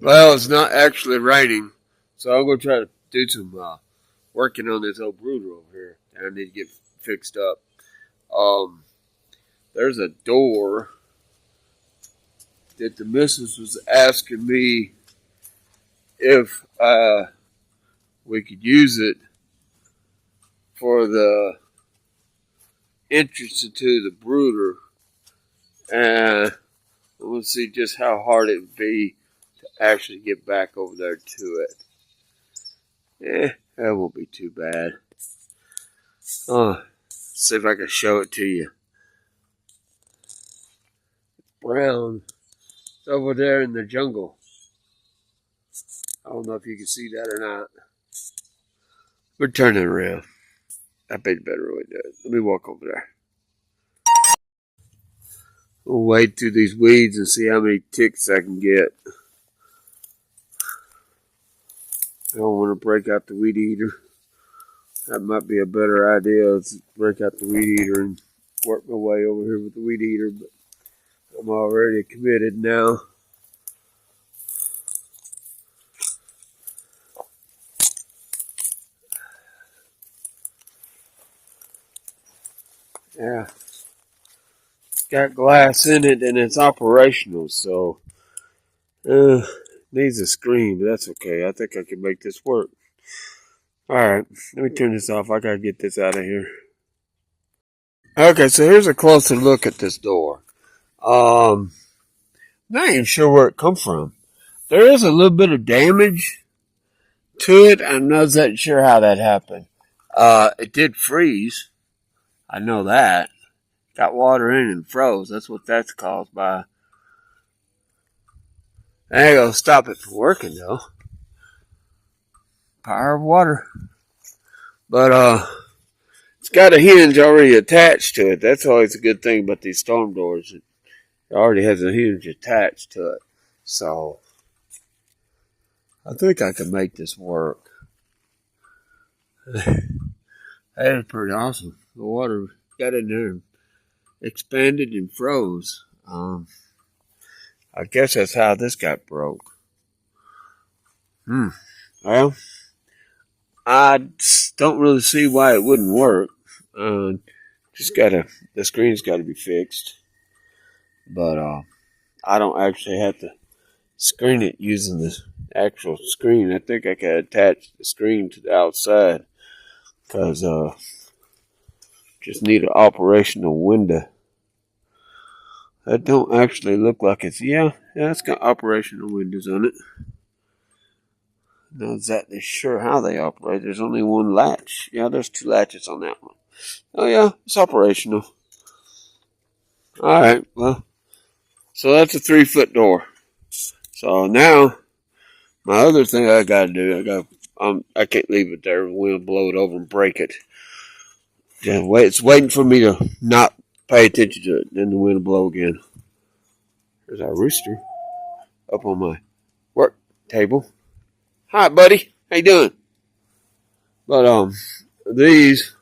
Well, it's not actually raining, so I'm going to try to do some working on this old brooder over here. And I need to get fixed up. Um, there's a door that the missus was asking me if we could use it for the entrance into the brooder, and we'll see just how hard it would be to actually get back over there to it. That won't be too bad. See if I can show it to you. Brown. It's over there in the jungle. I don't know if you can see that or not. We're turning around. I bet you better really do it. Let me walk over there. We'll wade through these weeds and see how many ticks I can get. I don't want to break out the weed eater. That might be a better idea. Let's break out the weed eater and work my way over here with the weed eater. But I'm already committed now. Yeah. It's got glass in it and it's operational, so needs a screen, but that's okay. I think I can make this work. Alright, let me turn this off. I gotta get this out of here. Okay, so here's a closer look at this door. Not even sure where it come from. There is a little bit of damage to it. I'm not that sure how that happened. It did freeze. I know that. Got water in it and froze. That's what that's caused by. I ain't gonna stop it from working though. Power of water. But it's got a hinge already attached to it. That's always a good thing about these storm doors. It already has a hinge attached to it. So I think I can make this work. That is pretty awesome. The water got in there and expanded and froze. I guess that's how this got broke. Well, I don't really see why it wouldn't work. The screen's gotta be fixed. But I don't actually have to screen it using the actual screen. I think I can attach the screen to the outside. Because just need an operational window. That don't actually look like it's, it's got operational windows on it. Not exactly sure how they operate. There's only one latch. Yeah, there's two latches on that one. Oh yeah, it's operational. Alright, well, so that's a 3-foot door. So now, my other thing I gotta do, I can't leave it there. We'll blow it over and break it. It's waiting for me to not pay attention to it. Then the wind will blow again. There's our rooster up on my work table. Hi, buddy. How you doing? But these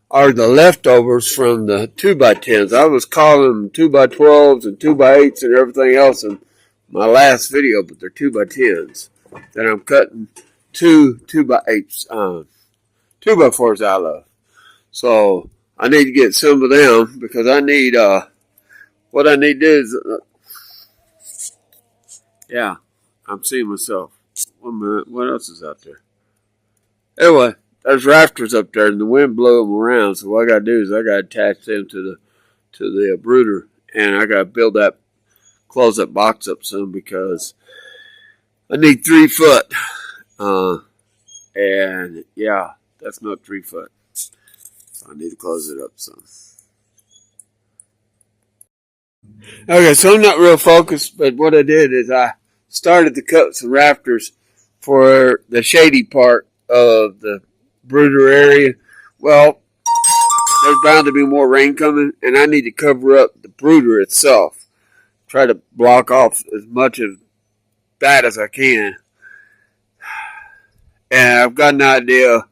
are the leftovers from the 2x10s. I was calling them 2x12s and 2x8s and everything else in my last video, but they're 2x10s. Then I'm cutting two 2x8s, 2x4s out of. So I need to get some of them because I need, what I need to do is, I'm seeing myself. 1 minute, what else is out there? Anyway, there's rafters up there and the wind blew them around. So what I got to do is I got to attach them to the brooder, and I got to close that box up soon because I need 3 foot. And yeah, that's not 3 foot. So I need to close it up some. Okay, so I'm not real focused, but what I did is I started to cut some rafters for the shady part of the brooder area. Well, there's bound to be more rain coming, and I need to cover up the brooder itself. Try to block off as much of that as I can. And I've got an idea.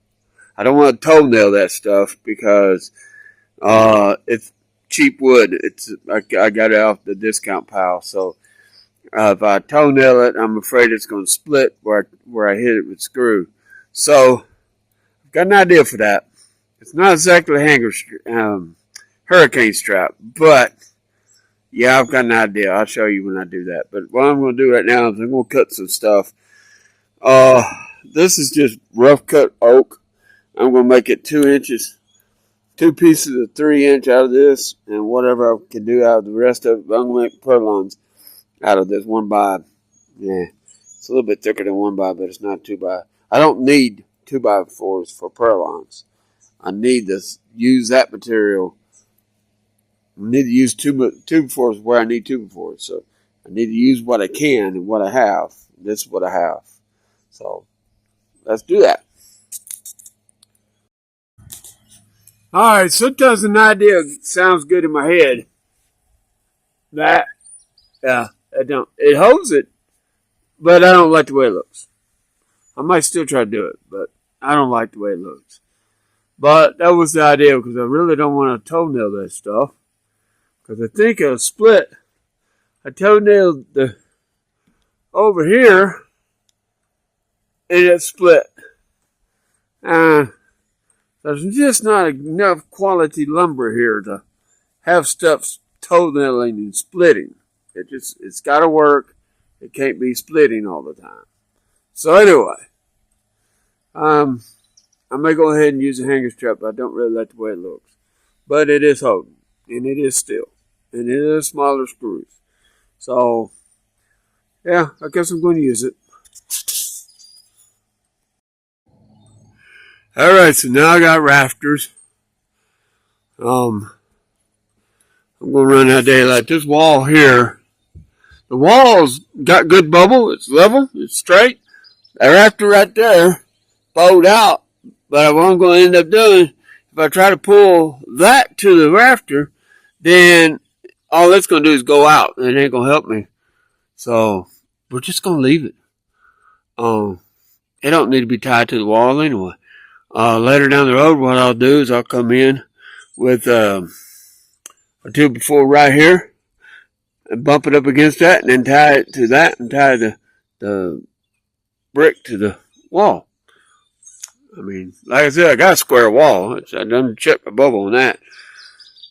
I don't want to toenail that stuff because it's cheap wood. I got it off the discount pile. So If I toenail it, I'm afraid it's going to split where I hit it with screw. So I've got an idea for that. It's not exactly hurricane strap, but yeah, I've got an idea. I'll show you when I do that. But what I'm going to do right now is I'm going to cut some stuff. This is just rough cut oak. I'm going to make it 2 inches, 2 pieces of 3-inch out of this, and whatever I can do out of the rest of it. I'm going to make purlins out of this 1x. Yeah, it's a little bit thicker than 1x, but it's not 2x. I don't need 2x4s for purlins. I need to use that material. I need to use 2x4s where I need 2x4s. So I need to use what I can and what I have. This is what I have. So let's do that. All right, sometimes an idea sounds good in my head. It holds it, but I don't like the way it looks. I might still try to do it, but I don't like the way it looks. But that was the idea because I really don't want to toenail that stuff. Because I think it'll split. I toenailed over here and it split. There's just not enough quality lumber here to have stuff toenailing and splitting. It's got to work. It can't be splitting all the time. So anyway, I may go ahead and use a hanger strap, but I don't really like the way it looks. But it is holding, and it is steel, and it is smaller screws. So, yeah, I guess I'm going to use it. Alright, so now I got rafters. I'm going to run out of daylight. This wall here, the wall's got good bubble. It's level. It's straight. That rafter right there bowed out. But what I'm going to end up doing, if I try to pull that to the rafter, then all that's going to do is go out. And it ain't going to help me. So we're just going to leave it. It don't need to be tied to the wall anyway. Later down the road, what I'll do is I'll come in with a 2x4 right here and bump it up against that and then tie it to that and tie the brick to the wall. I mean, like I said, I got a square wall. I done checked my bubble on that.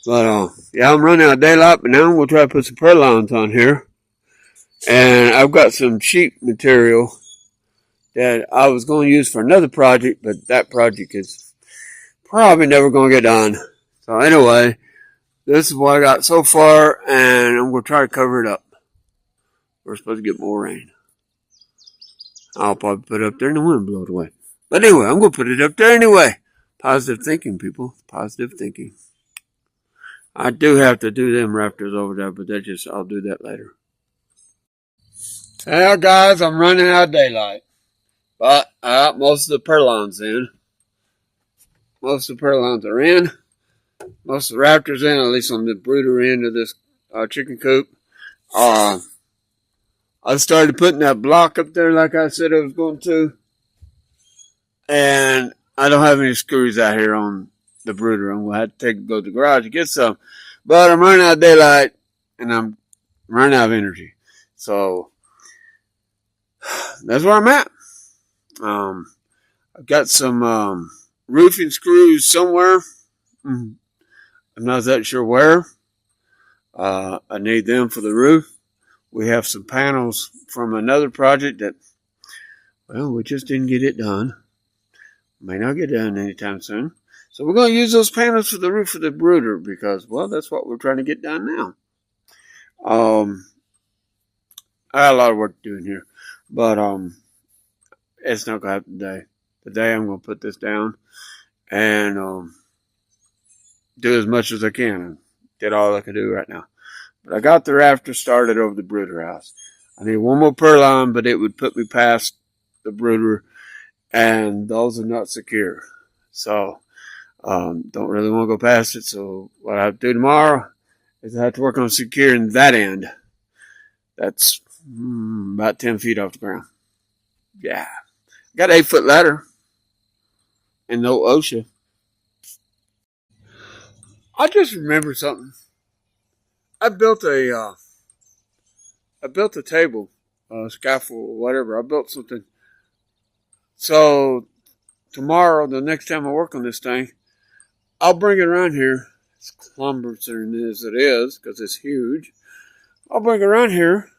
But, yeah, I'm running out of daylight, but now I'm going to try to put some purlins on here. And I've got some sheet material that I was going to use for another project, but that project is probably never going to get done. So anyway, this is what I got so far, and I'm going to try to cover it up. We're supposed to get more rain. I'll probably put it up there and the wind blow it away. But anyway, I'm going to put it up there anyway. Positive thinking, people. Positive thinking. I do have to do them rafters over there, but I'll do that later. Well, guys, I'm running out of daylight. But I got most of the purlins in. Most of the purlins are in. Most of the rafters in, at least on the brooder end of this chicken coop. I started putting that block up there like I said I was going to. And I don't have any screws out here on the brooder. I'm going to have to go to the garage to get some. But I'm running out of daylight and I'm running out of energy. So that's where I'm at. I've got some roofing screws somewhere. I'm not that sure where. I need them for the roof. We have some panels from another project that, well, we just didn't get it done. May not get done anytime soon. So we're going to use those panels for the roof of the brooder because, well, that's what we're trying to get done now. I got a lot of work to do in here, but it's not going to happen today. Today I'm going to put this down and do as much as I can and get all I can do right now. But I got the rafter started over the brooder house. I need one more purlin, but it would put me past the brooder, and those are not secure. So don't really want to go past it. So what I have to do tomorrow is I have to work on securing that end. That's about 10 feet off the ground. Yeah. I got an 8-foot ladder and no OSHA. I just remembered something. I built a I built a table, scaffold, or whatever. I built something. So tomorrow, the next time I work on this thing, I'll bring it around here. As cumbersome as it is, because it's huge. I'll bring it around here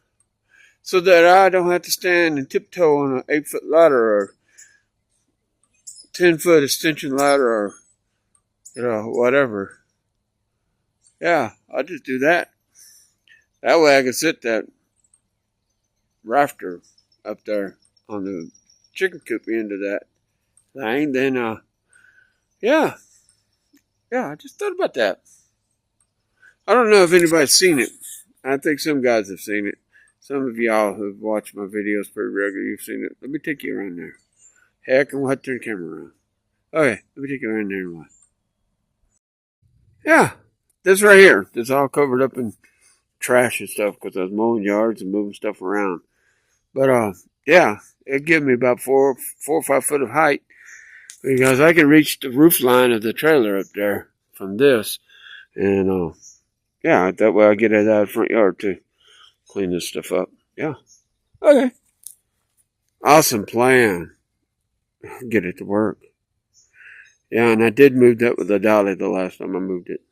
so that I don't have to stand and tiptoe on an 8-foot ladder or 10-foot extension ladder or, whatever. Yeah, I'll just do that. That way I can sit that rafter up there on the chicken coop end of that thing. Then, yeah, I just thought about that. I don't know if anybody's seen it. I think some guys have seen it. Some of y'all who've watched my videos pretty regularly, you've seen it. Let me take you around there. Heck, and we'll have to turn the camera around. Okay, let me take you around there and what? Yeah, this right here. It's all covered up in trash and stuff because I was mowing yards and moving stuff around. But, yeah, it gave me about 4 or 5 foot of height because I can reach the roof line of the trailer up there from this. And, yeah, that way I get it out of the front yard too. Clean this stuff up. Yeah. Okay. Awesome plan. Get it to work. Yeah, and I did move that with the dolly the last time I moved it.